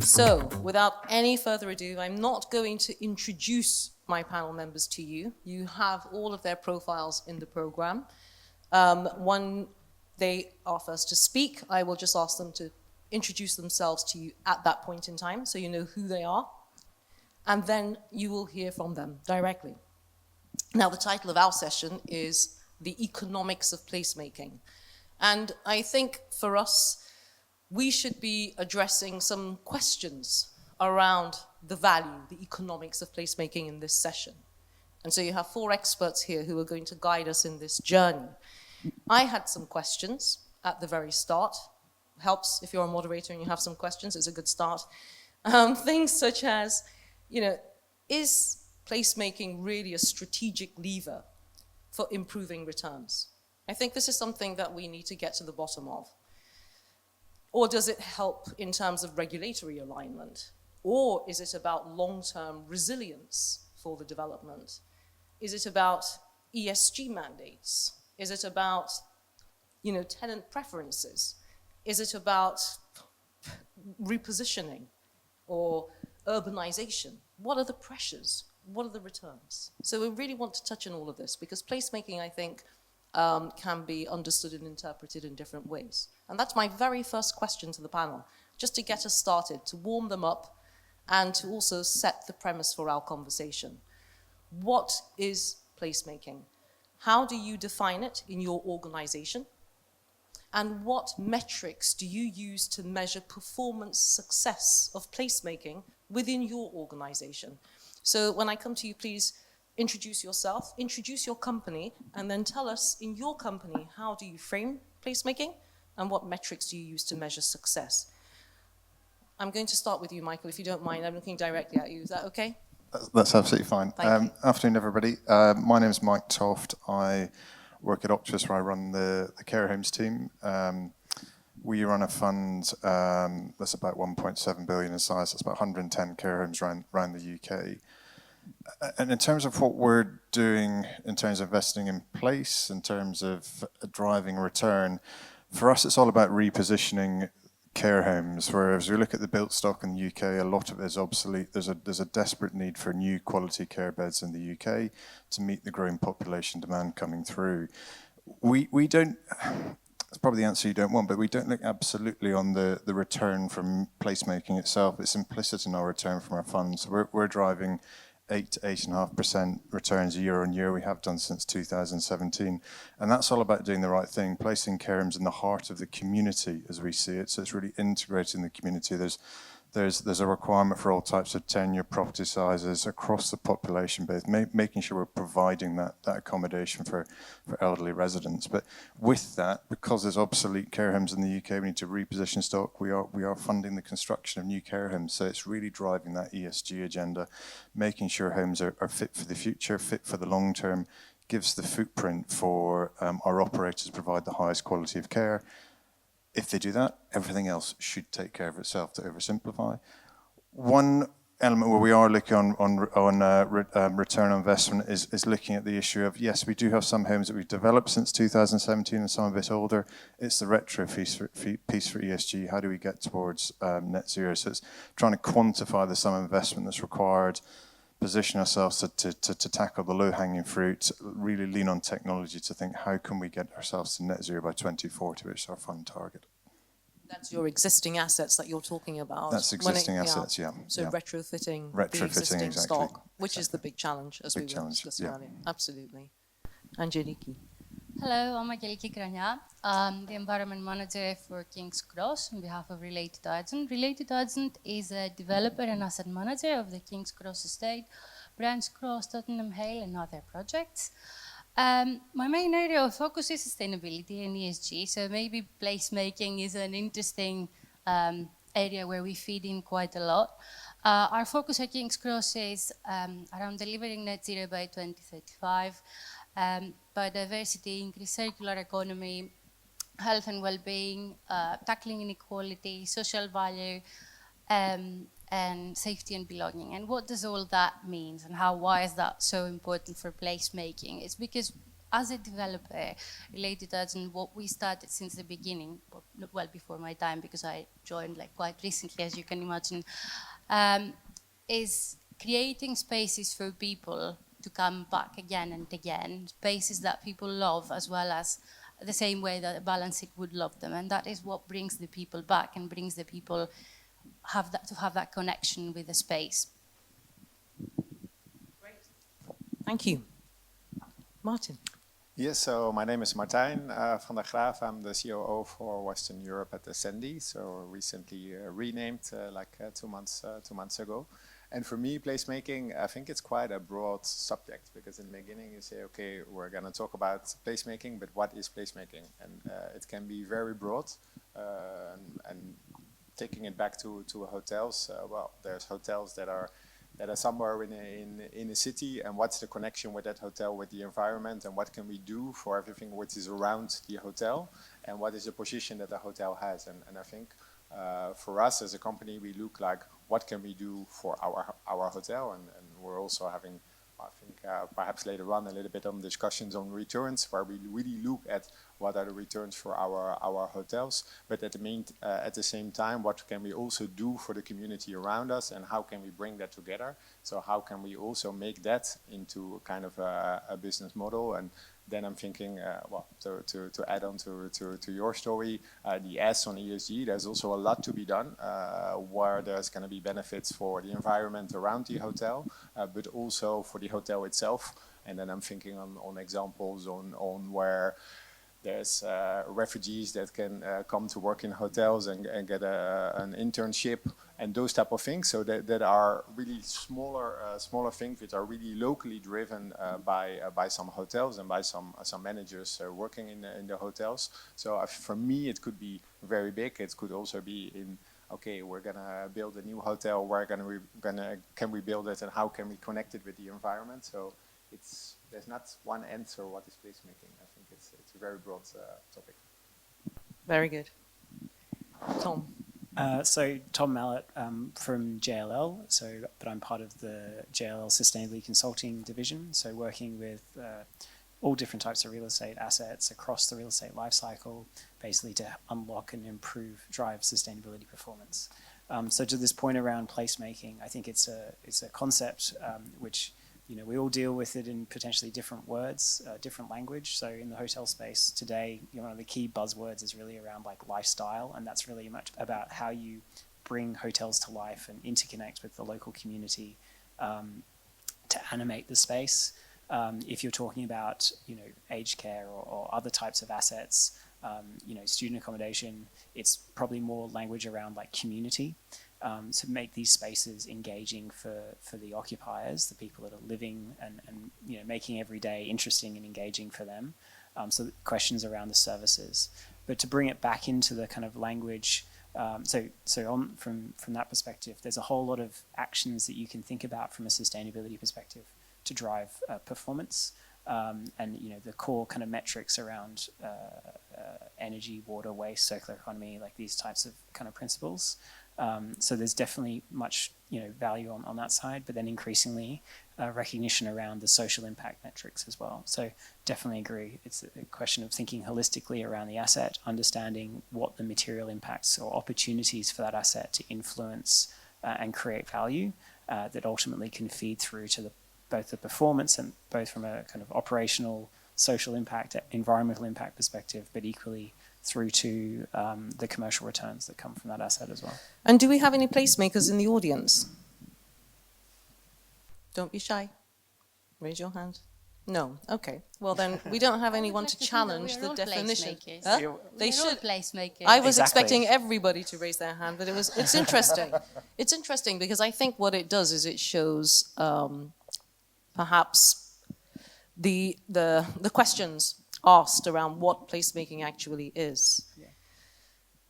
So, without any further ado, I'm not going to introduce my panel members to you. You have all of their profiles in the program. When they are first to speak, I will just ask them to introduce themselves to you at that point in time, so you know who they are, and then you will hear from them directly. Now, the title of our session is The Economics of Placemaking. And I think for us, we should be addressing some questions around the value, the economics of placemaking in this session. And so you have 4 experts here who are going to guide us in this journey. I had some questions at the very start. Helps if you're a moderator and you have some questions, it's a good start. Things such as, is placemaking really a strategic lever for improving returns? I think this is something that we need to get to the bottom of. Or does it help in terms of regulatory alignment? Or is it about long-term resilience for the development? Is it about ESG mandates? Is it about, tenant preferences? Is it about repositioning or urbanization? What are the pressures? What are the returns? So we really want to touch on all of this because placemaking, I think, can be understood and interpreted in different ways. And that's my very first question to the panel, just to get us started, to warm them up, and to also set the premise for our conversation. What is placemaking? How do you define it in your organization? And what metrics do you use to measure performance success of placemaking within your organization? So when I come to you, please introduce yourself, introduce your company, and then tell us in your company, how do you frame placemaking and what metrics do you use to measure success? I'm going to start with you, Michael, if you don't mind. I'm looking directly at you. Is that okay? That's absolutely fine. Thank you. Afternoon, everybody. My name is Mike Toft. I work at Optus, where I run the care homes team. We run a fund that's about 1.7 billion in size. That's about 110 care homes around the UK. And in terms of what we're doing, in terms of investing in place, in terms of driving return, for us it's all about repositioning care homes, whereas we look at the built stock in the UK, a lot of it is obsolete. There's a desperate need for new quality care beds in the UK to meet the growing population demand coming through. We don't, that's probably the answer you don't want, but we don't look absolutely on the return from placemaking itself. It's implicit in our return from our funds. We're driving 8 to 8.5% returns year on year. We have done since 2017. And that's all about doing the right thing, placing care homes in the heart of the community as we see it. So it's really integrating the community. There's a requirement for all types of tenure, property sizes across the population base, making sure we're providing that accommodation for elderly residents. But with that, because there's obsolete care homes in the UK, we need to reposition stock. We are funding the construction of new care homes. So it's really driving that ESG agenda, making sure homes are fit for the future, fit for the long term, gives the footprint for our operators to provide the highest quality of care. If they do that, everything else should take care of itself, to oversimplify. One element where we are looking on return on investment is looking at the issue of, yes, we do have some homes that we've developed since 2017 and some a bit older. It's the retro piece for ESG. How do we get towards net zero? So it's trying to quantify the sum of investment that's required, position ourselves to tackle the low-hanging fruit, really lean on technology to think, how can we get ourselves to net zero by 2040, which is our fund target. That's your existing assets that you're talking about. That's existing assets, yeah. So yeah. retrofitting the existing exactly. stock, which is the big challenge, as we were discussing earlier. Absolutely. Angeliki. Hello, I'm Angeliki Krania. I'm the Environment Manager for King's Cross on behalf of Related Agent. Related Agent is a developer and asset manager of the King's Cross estate, Branch Cross, Tottenham Hale and other projects. My main area of focus is sustainability and ESG, so maybe placemaking is an interesting area where we feed in quite a lot. Our focus at King's Cross is around delivering net zero by 2035, biodiversity, increased circular economy, health and well-being, tackling inequality, social value, and safety and belonging. And what does all that mean, and why is that so important for placemaking? It's because as a developer related to that, and what we started since the beginning, well before my time, because I joined like quite recently, as you can imagine, is creating spaces for people to come back again and again, spaces that people love, as well as the same way that Balancing would love them. And that is what brings the people back and brings the people to have that connection with the space. Great. Thank you. Martin. Yes, so my name is Martijn van der Graaf. I'm the COO for Western Europe at Ascendi, so recently renamed 2 months ago. And for me, placemaking, I think it's quite a broad subject, because in the beginning you say, okay, we're going to talk about placemaking, but what is placemaking? And it can be very broad. And taking it back to hotels, well, there's hotels that are somewhere in a city, and what's the connection with that hotel with the environment, and what can we do for everything which is around the hotel, and what is the position that the hotel has. And I think for us as a company, we look like, what can we do for our hotel, and we're also having, I think, perhaps later on a little bit on discussions on returns, where we really look at what are the returns for our hotels, but at the same time, what can we also do for the community around us, and how can we bring that together? So how can we also make that into kind of a business model? And then I'm thinking, well, to add on to your story, the S on ESG, there's also a lot to be done, where there's going to be benefits for the environment around the hotel, but also for the hotel itself. And then I'm thinking on examples on where there's refugees that can come to work in hotels and get an internship and those type of things. So that are really smaller things which are really locally driven by some hotels and by some managers working in the hotels. So for me, it could be very big. It could also be in, okay, we're gonna build a new hotel. Can we build it, and how can we connect it with the environment? So there's not one answer what is placemaking. I think it's a very broad topic. Very good. Tom. So Tom Mallet from JLL, but I'm part of the JLL Sustainability Consulting division, so working with all different types of real estate assets across the real estate lifecycle, basically to unlock and drive sustainability performance. So to this point around placemaking, I think it's a concept which, you know, we all deal with it in potentially different words, different language. So in the hotel space today, you know, one of the key buzzwords is really around like lifestyle, and that's really much about how you bring hotels to life and interconnect with the local community to animate the space. If you're talking about, you know, aged care or other types of assets, you know, student accommodation, it's probably more language around like community. To make these spaces engaging for the occupiers, the people that are living and you know, making every day interesting and engaging for them. So questions around the services, but to bring it back into the kind of language. From that perspective, there's a whole lot of actions that you can think about from a sustainability perspective to drive performance. And you know, the core kind of metrics around energy, water, waste, circular economy, like these types of kind of principles. So there's definitely much, you know, value on that side, but then increasingly recognition around the social impact metrics as well. So definitely agree. It's a question of thinking holistically around the asset, understanding what the material impacts or opportunities for that asset to influence and create value that ultimately can feed through to both the performance and both from a kind of operational, social impact, environmental impact perspective, but equally through to the commercial returns that come from that asset as well. And do we have any placemakers in the audience? Don't be shy. Raise your hand. No. Okay. Well, then we don't have anyone to challenge the definition. Huh? They should. Placemakers. I was Exactly. expecting everybody to raise their hand, but it's interesting. It's interesting because I think what it does is it shows perhaps the questions asked around what placemaking actually is. Yeah.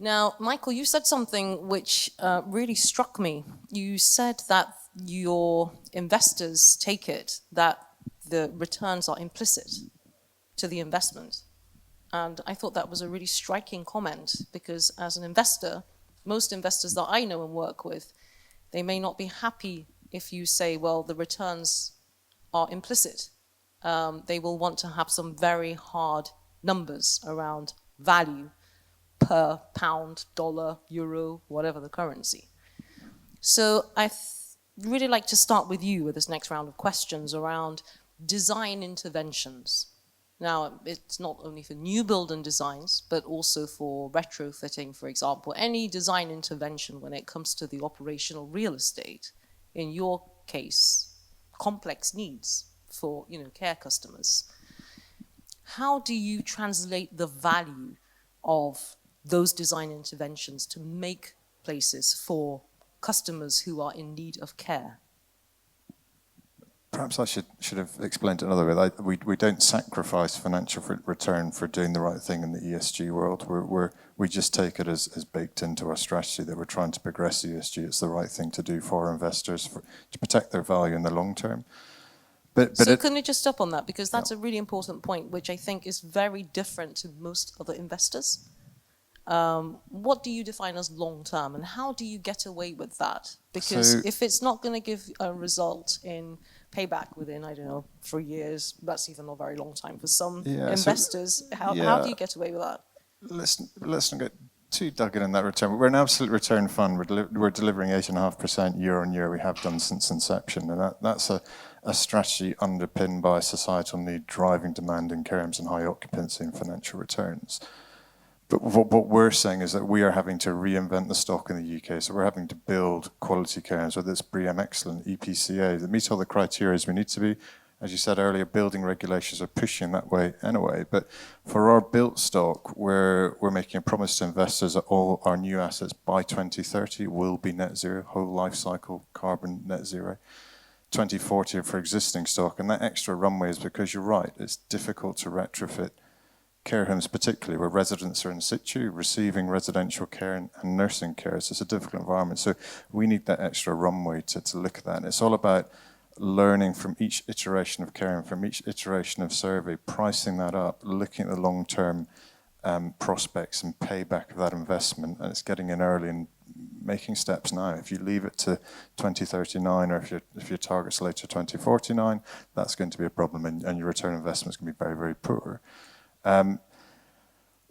Now, Michael, you said something which really struck me. You said that your investors take it that the returns are implicit to the investment. And I thought that was a really striking comment, because as an investor, most investors that I know and work with, they may not be happy if you say, well, the returns are implicit they will want to have some very hard numbers around value per pound, dollar, euro, whatever the currency. So I really like to start with you with this next round of questions around design interventions. Now, it's not only for new build and designs, but also for retrofitting, for example, any design intervention when it comes to the operational real estate. In your case, complex needs for care customers. How do you translate the value of those design interventions to make places for customers who are in need of care? Perhaps I should have explained it another way. We don't sacrifice financial return for doing the right thing in the ESG world. We just take it as baked into our strategy that we're trying to progress ESG. It's the right thing to do for our investors to protect their value in the long term. But can we just stop on that? Because that's a really important point, which I think is very different to most other investors. What do you define as long term, and how do you get away with that? Because if it's not going to give a result in payback within, I don't know, 3 years, that's even a very long time for some investors. How do you get away with that? Let's not get too dug in that return. We're an absolute return fund. We're delivering 8.5% year on year. We have done since inception, and that's a strategy underpinned by societal need, driving demand in care homes and high occupancy and financial returns. But what we're saying is that we are having to reinvent the stock in the UK. So we're having to build quality care homes, whether it's BREEAM Excellent, EPCA, that meet all the criteria as we need to be. As you said earlier, building regulations are pushing that way anyway. But for our built stock, we're making a promise to investors that all our new assets by 2030 will be net zero, whole life cycle carbon net zero. 2040 for existing stock. And that extra runway is because you're right, it's difficult to retrofit care homes, particularly where residents are in situ, receiving residential care and nursing care. So it's a difficult environment. So we need that extra runway to look at that. And it's all about learning from each iteration of care and from each iteration of survey, pricing that up, looking at the long-term prospects and payback of that investment. And it's getting in early and making steps now. If you leave it to 2039 or if your target's later 2049, that's going to be a problem and your return on investment is going to be very, very poor.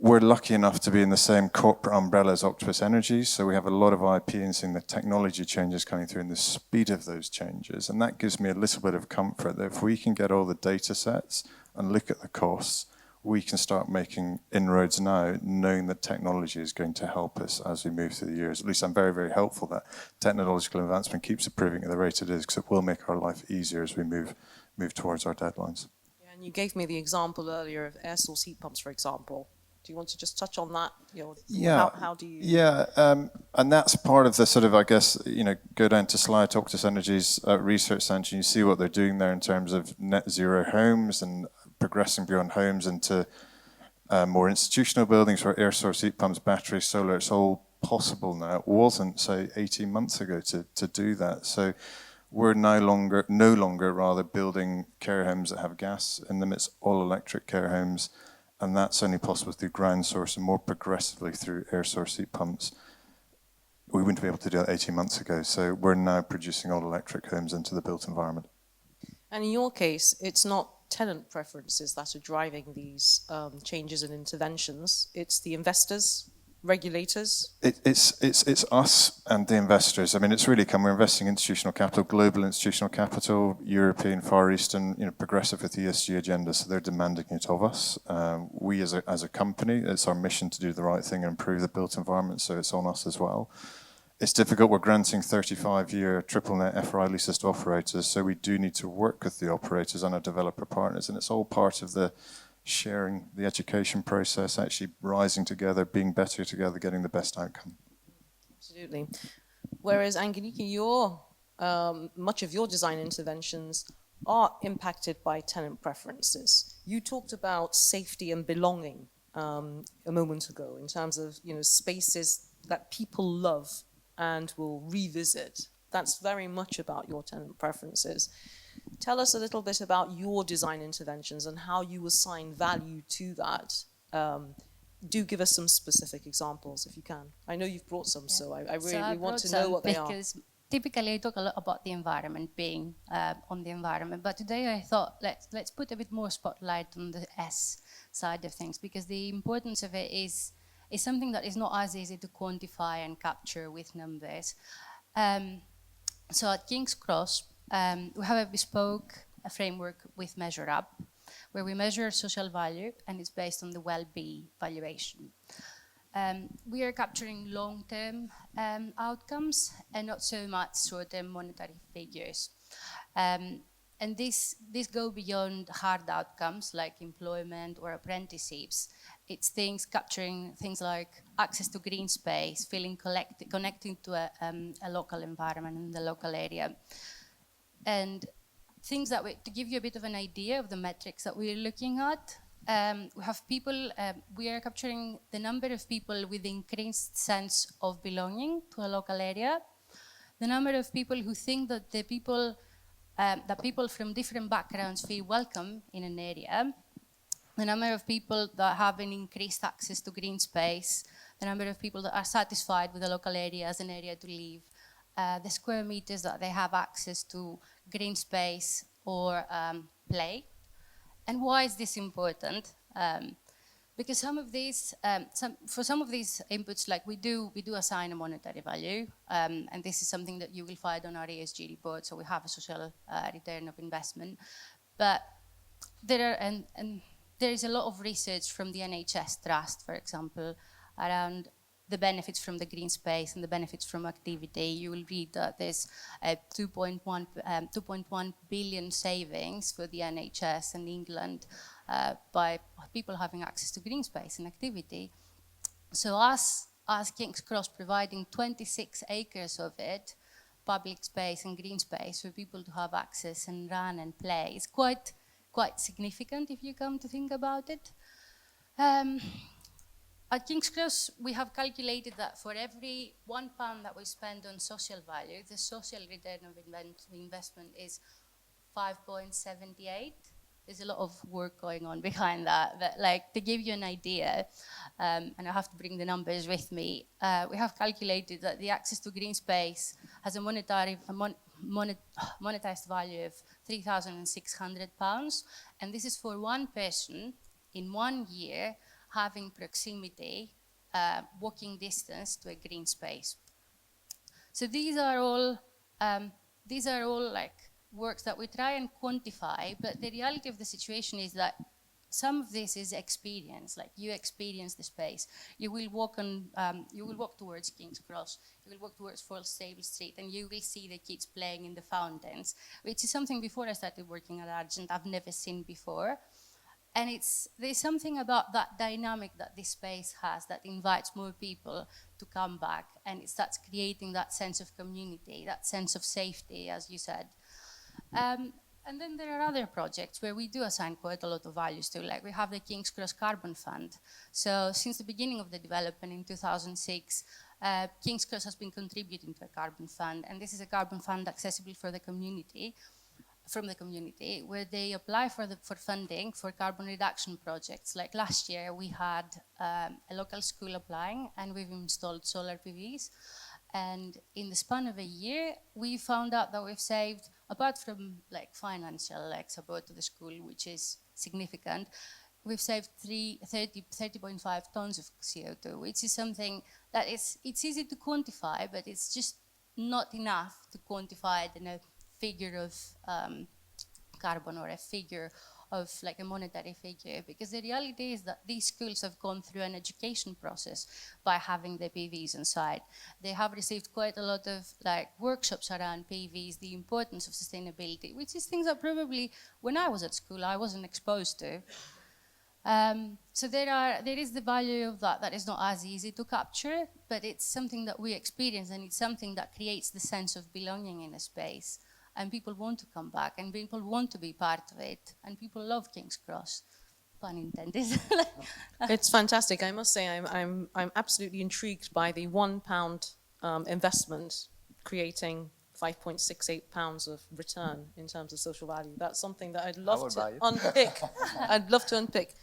We're lucky enough to be in the same corporate umbrella as Octopus Energy, so we have a lot of IP in seeing the technology changes coming through and the speed of those changes. And that gives me a little bit of comfort that if we can get all the data sets and look at the costs, we can start making inroads now, knowing that technology is going to help us as we move through the years. At least I'm very, very hopeful that technological advancement keeps improving at the rate it is, because it will make our life easier as we move towards our deadlines. Yeah, and you gave me the example earlier of air source heat pumps, for example. Do you want to just touch on that? How do you? Yeah, and that's part of the sort of, I guess, go down to Slide, Octopus Energy's research centre, and you see what they're doing there in terms of net zero homes and progressing beyond homes into more institutional buildings where air source heat pumps, batteries, solar, it's all possible now. It wasn't, say, 18 months ago to do that. So we're no longer building care homes that have gas in them. It's all electric care homes. And that's only possible through ground source and more progressively through air source heat pumps. We wouldn't be able to do that 18 months ago. So we're now producing all electric homes into the built environment. And in your case, it's not tenant preferences that are driving these changes and interventions. It's the investors, regulators. It's us and the investors. I mean, it's really we're investing in institutional capital, global institutional capital, European, Far Eastern, progressive with the ESG agenda. So they're demanding it of us. We as a company, it's our mission to do the right thing and improve the built environment. So it's on us as well. It's difficult. We're granting 35-year triple net FRI leases to operators. So we do need to work with the operators and our developer partners. And it's all part of the sharing the education process, actually rising together, being better together, getting the best outcome. Absolutely. Whereas, Angeliki, much of your design interventions are impacted by tenant preferences. You talked about safety and belonging a moment ago in terms of spaces that people love and will revisit. That's very much about your tenant preferences. Tell us a little bit about your design interventions and how you assign value to that. Do give us some specific examples if you can. I know you've brought some, so I really want to know what they are. Because typically I talk a lot about the environment, being on the environment, but today I thought let's put a bit more spotlight on the S side of things, because the importance of it is something that is not as easy to quantify and capture with numbers. So at King's Cross, we have a bespoke framework with Measure Up, where we measure social value, and it's based on the well-being valuation. We are capturing long-term outcomes and not so much short-term monetary figures. And this go beyond hard outcomes like employment or apprenticeships. It's capturing things like access to green space, feeling connecting to a local environment in the local area. And things that to give you a bit of an idea of the metrics that we're looking at, we have people, we are capturing the number of people with increased sense of belonging to a local area, the number of people who think that that people from different backgrounds feel welcome in an area, the number of people that have an increased access to green space, the number of people that are satisfied with the local area as an area to live, the square meters that they have access to green space or play. And why is this important? Because for some of these inputs, like we do assign a monetary value, and this is something that you will find on our ESG report. So we have a social return of investment, but there is a lot of research from the NHS Trust, for example, around the benefits from the green space and the benefits from activity. You will read that there's a 2.1 billion savings for the NHS in England by people having access to green space and activity. So us, as King's Cross, providing 26 acres of it, public space and green space for people to have access and run and play, is quite significant if you come to think about it. At King's Cross, we have calculated that for every £1 that we spend on social value, the social return of investment is 5.78. There's a lot of work going on behind that, but like to give you an idea, and I have to bring the numbers with me, we have calculated that the access to green space has a monetized value of £3,600, and this is for one person in 1 year having proximity, walking distance to a green space. So these are all like works that we try and quantify, but the reality of the situation is that some of this is experience. Like you experience the space. You will walk towards King's Cross. You will walk towards Folstable Street, and you will see the kids playing in the fountains, which is something before I started working at Argent I've never seen before. And there's something about that dynamic that this space has that invites more people to come back, and it starts creating that sense of community, that sense of safety, as you said. And then there are other projects where we do assign quite a lot of values to, like we have the King's Cross Carbon Fund. So since the beginning of the development in 2006, King's Cross has been contributing to a carbon fund, and this is a carbon fund accessible for the community, from the community, where they apply for funding for carbon reduction projects. Like last year, we had a local school applying, and we've installed solar PVs. And in the span of a year, we found out that we've saved, apart from like financial support to the school, which is significant, we've saved 30.5 tons of CO2, which is something that it's easy to quantify, but it's just not enough to quantify it in a figure of carbon or a figure of like a monetary figure, because the reality is that these schools have gone through an education process by having the PVs inside. They have received quite a lot of like workshops around PVs, the importance of sustainability, which is things that probably when I was at school I wasn't exposed to. So there is the value of that is not as easy to capture, but it's something that we experience, and it's something that creates the sense of belonging in a space. And people want to come back, and people want to be part of it, and people love King's Cross, pun intended. It's fantastic. I must say, I'm absolutely intrigued by the £1 investment creating £5.68 of return in terms of social value. That's something that I'd love to unpick. I'd love to unpick.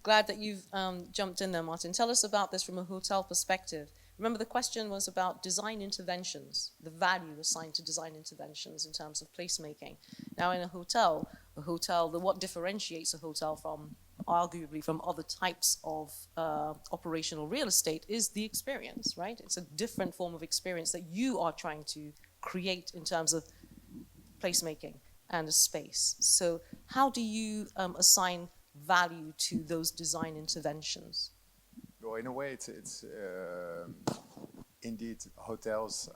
Glad that you've jumped in there, Martin. Tell us about this from a hotel perspective. Remember, the question was about design interventions, the value assigned to design interventions in terms of placemaking. Now, in a hotel, what differentiates a hotel from, arguably, from other types of operational real estate is the experience, right? It's a different form of experience that you are trying to create in terms of placemaking and a space. So how do you assign value to those design interventions? Well, in a way, it's indeed hotels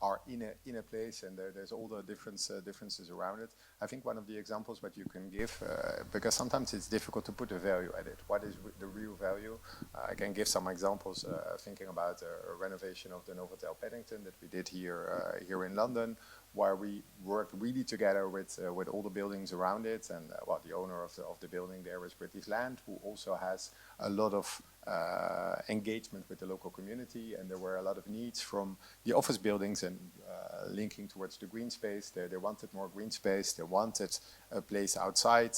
are in a place, and there's all the differences around it. I think one of the examples what you can give, because sometimes it's difficult to put a value at it. What is the real value? I can give some examples. Thinking about a renovation of the Novotel Paddington that we did here in London, where we worked really together with all the buildings around it, and the owner of the building there is British Land, who also has a lot of engagement with the local community, and there were a lot of needs from the office buildings and linking towards the green space. They wanted more green space. They wanted a place outside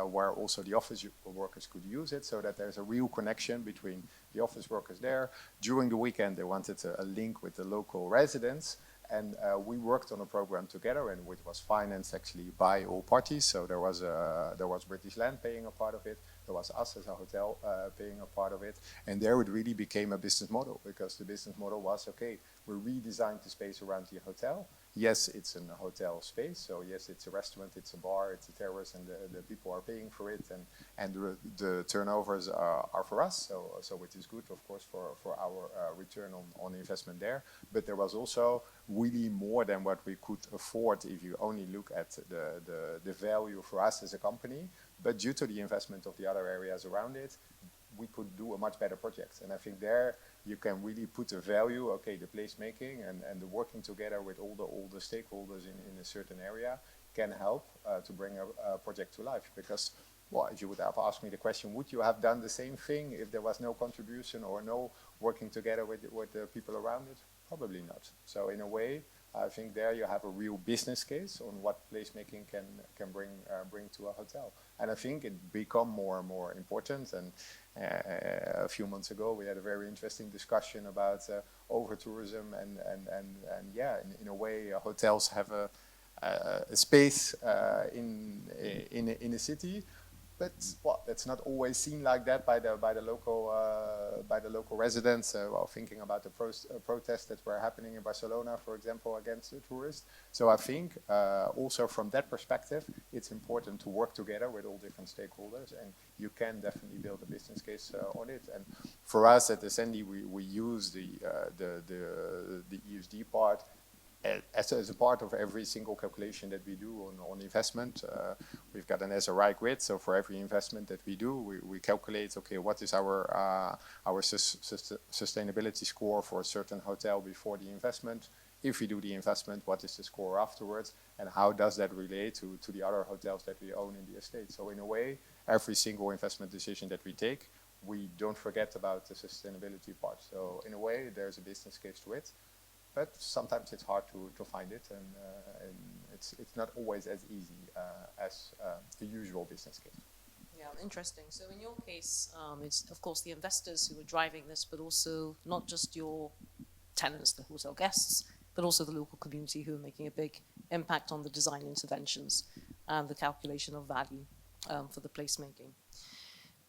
where also the office workers could use it, so that there's a real connection between the office workers there. During the weekend, they wanted a link with the local residents. And we worked on a program together, and it was financed actually by all parties. So there was British Land paying a part of it. There was us as a hotel paying a part of it. And there it really became a business model, because the business model was, okay, we redesigned the space around the hotel. Yes, it's a hotel space. So yes, it's a restaurant, it's a bar, it's a terrace, and the people are paying for it. And the turnovers are for us. So it is good, of course, for our return on investment there. But there was also really more than what we could afford if you only look at the value for us as a company. But due to the investment of the other areas around it, we could do a much better project. And I think there you can really put a value, okay, the placemaking and the working together with all the stakeholders in a certain area can help to bring a project to life. Because, well, if you would have asked me the question, would you have done the same thing if there was no contribution or no working together with the people around it? Probably not. So in a way, I think there you have a real business case on what placemaking can bring to a hotel. And I think it become more and more important. And a few months ago, we had a very interesting discussion about over-tourism and yeah, in a way, hotels have a space in a city. But well, that's not always seen like that by the local residents. Thinking about the protests that were happening in Barcelona, for example, against the tourists. So I think also from that perspective, it's important to work together with all different stakeholders, and you can definitely build a business case on it. And for us at the Sandy, we use the ESG part as a part of every single calculation that we do on investment. We've got an SRI grid, so for every investment that we do, we calculate, okay, what is our sustainability score for a certain hotel before the investment? If we do the investment, what is the score afterwards? And how does that relate to the other hotels that we own in the estate? So in a way, every single investment decision that we take, we don't forget about the sustainability part. So in a way, there's a business case to it. But sometimes it's hard to find it, and it's not always as easy as the usual business case. Yeah, interesting. So in your case, it's of course the investors who are driving this, but also not just your tenants, the hotel guests, but also the local community who are making a big impact on the design interventions and the calculation of value for the placemaking.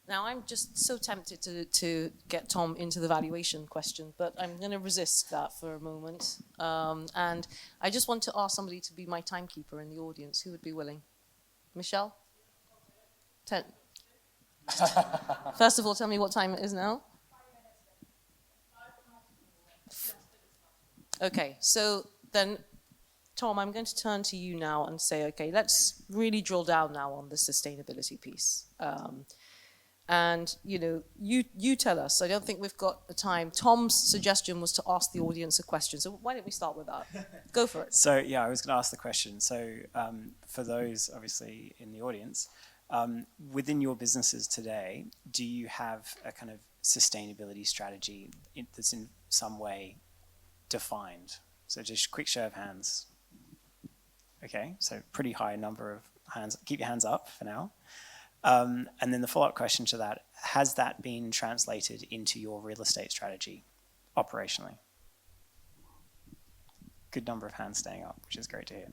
Now, I'm just so tempted to get Tom into the valuation question, but I'm going to resist that for a moment. And I just want to ask somebody to be my timekeeper in the audience. Who would be willing? Michelle? 10. First of all, tell me what time it is now. Okay, so then, Tom, I'm going to turn to you now and say, okay, let's really drill down now on the sustainability piece. And, you tell us. I don't think we've got the time. Tom's suggestion was to ask the audience a question. So why don't we start with that? Go for it. So, yeah, I was going to ask the question. So for those, obviously, in the audience, within your businesses today, do you have a kind of sustainability strategy that's in some way defined? So just a quick show of hands. Okay, so pretty high number of hands. Keep your hands up for now. And then the follow-up question to that, has that been translated into your real estate strategy? operationally. Good number of hands staying up, which is great to hear.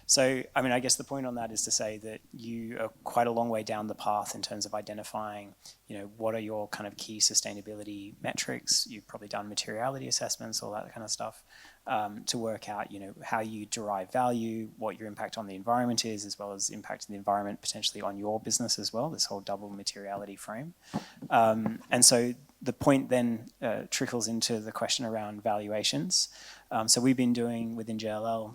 So, I mean, I guess the point on that is to say that you are quite a long way down the path in terms of identifying, what are your kind of key sustainability metrics. You've probably done materiality assessments, all that kind of stuff, to work out, how you derive value, what your impact on the environment is, as well as impact on the environment potentially on your business as well, this whole double materiality frame. And so the point then trickles into the question around valuations. So we've been doing within JLL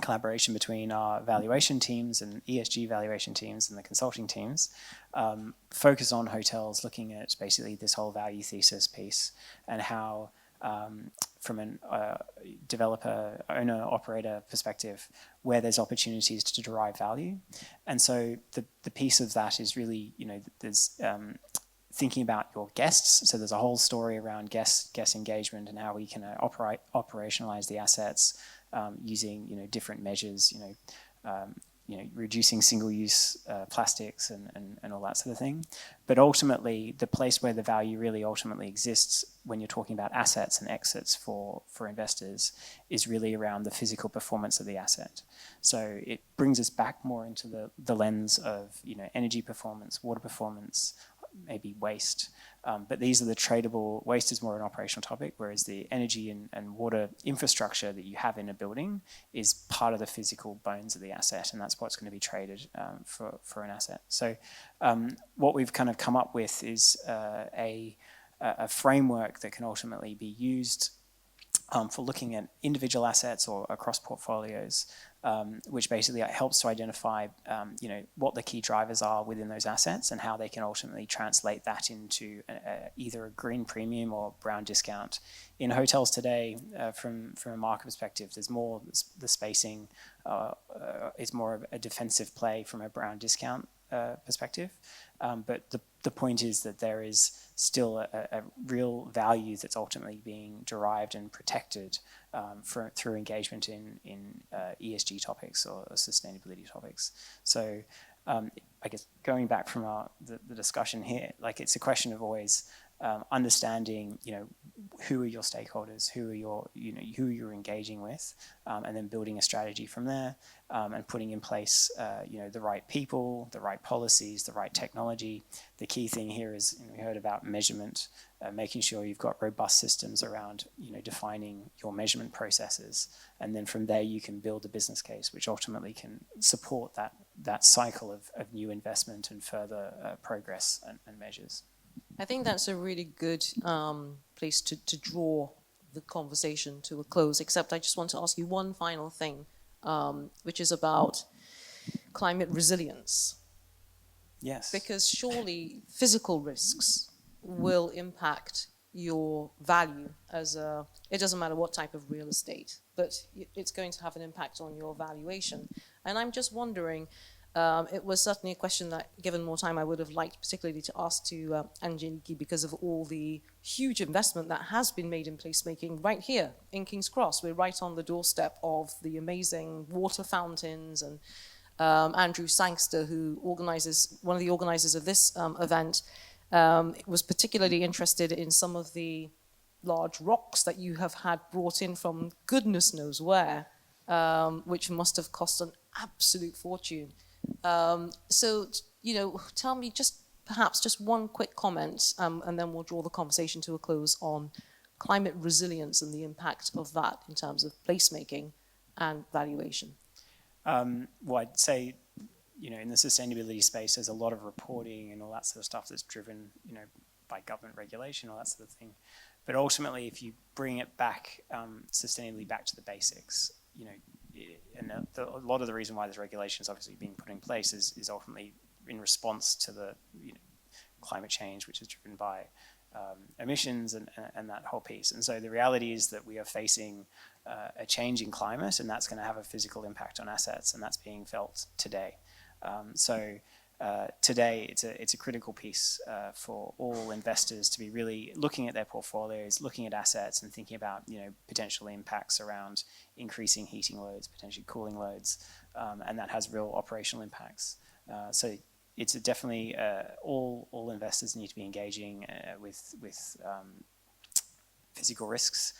collaboration between our valuation teams and ESG valuation teams and the consulting teams, focus on hotels, looking at basically this whole value thesis piece and how from an developer, owner, operator perspective, where there's opportunities to derive value. And so the piece of that is really, there's thinking about your guests. So there's a whole story around guest engagement and how we can operationalize the assets using different measures, reducing single-use plastics and all that sort of thing. But ultimately, the place where the value really ultimately exists when you're talking about assets and exits for investors is really around the physical performance of the asset. So it brings us back more into the lens of energy performance, water performance, maybe waste. But these are the tradable. Waste is more an operational topic, whereas the energy and water infrastructure that you have in a building is part of the physical bones of the asset, and that's what's going to be traded for an asset. So what we've kind of come up with is a framework that can ultimately be used for looking at individual assets or across portfolios, which basically helps to identify, what the key drivers are within those assets and how they can ultimately translate that into either a green premium or brown discount. In hotels today, from a market perspective, there's more the spacing is more of a defensive play from a brown discount perspective. But the point is that there is still a real value that's ultimately being derived and protected through engagement in ESG topics or sustainability topics. So I guess going back from the discussion here, like it's a question of always understanding, who are your stakeholders, who you're engaging with, and then building a strategy from there, and putting in place, the right people, the right policies, the right technology. The key thing here is, we heard about measurement, making sure you've got robust systems around, defining your measurement processes, and then from there you can build a business case, which ultimately can support that cycle of new investment and further progress and measures. I think that's a really good place to draw the conversation to a close, except I just want to ask you one final thing, which is about climate resilience. Yes. Because surely physical risks will impact your value it doesn't matter what type of real estate, but it's going to have an impact on your valuation. And I'm just wondering, it was certainly a question that, given more time, I would have liked particularly to ask to Angeliki, because of all the huge investment that has been made in placemaking right here in King's Cross. We're right on the doorstep of the amazing water fountains, and Andrew Sangster, one of the organizers of this event, was particularly interested in some of the large rocks that you have had brought in from goodness knows where, which must have cost an absolute fortune. So, tell me perhaps just one quick comment, and then we'll draw the conversation to a close on climate resilience and the impact of that in terms of placemaking and valuation. Well, I'd say, in the sustainability space, there's a lot of reporting and all that sort of stuff that's driven, by government regulation, all that sort of thing. But ultimately, if you bring it back, sustainably back to the basics, and a lot of the reason why this regulation is obviously being put in place is ultimately in response to the climate change, which is driven by emissions and that whole piece. And so the reality is that we are facing a change in climate, and that's going to have a physical impact on assets, and that's being felt today. Today, it's a critical piece for all investors to be really looking at their portfolios, looking at assets, and thinking about potential impacts around increasing heating loads, potentially cooling loads, and that has real operational impacts. So it's definitely all investors need to be engaging with physical risks,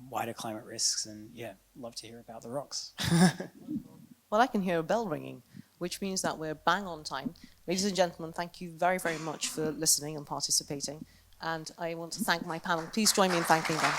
wider climate risks, and yeah, love to hear about the rocks. Well, I can hear a bell ringing, which means that we're bang on time. Ladies and gentlemen, thank you very, very much for listening and participating. And I want to thank my panel. Please join me in thanking them.